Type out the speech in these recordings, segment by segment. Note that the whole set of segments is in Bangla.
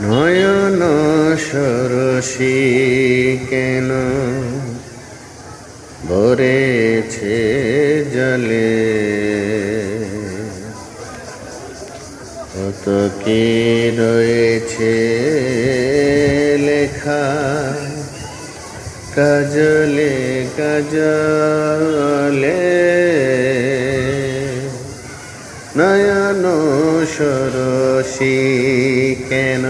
নয়ন সরসী কেন ভরেছে জলে, কত কি রয়েছে লেখা কাজলে কাজলে। নয়ন সরসী কেন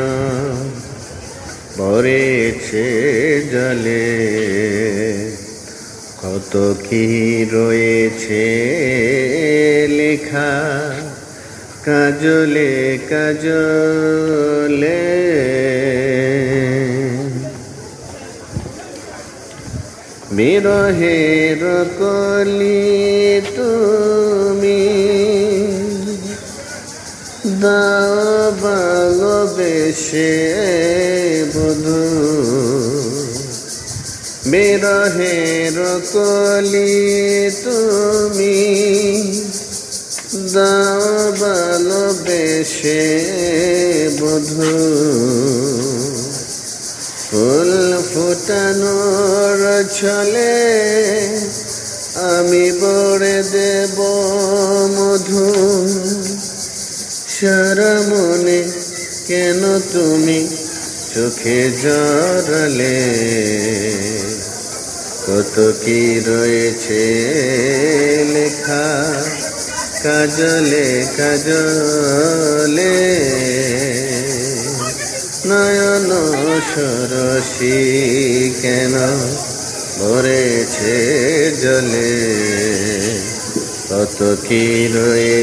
ভরেছে জলে, কত কি রয়েছে লেখা কাজলে কাজলে। বিরহের কলি তুমি দাও ভালোবেসে বধূ, বিরহের কলি তুমি দাও ভালোবেসে বধূ। ফুল ফুটানোর ছলে আমি ভরে দেব মধু, সারা মনে কেন তুমি চোখে জড়ালে, কত কি রয়েছে লেখা কাজলে কাজলে। নয়ন সরসী কেন ভরেছে জলে, কত কি রয়েছে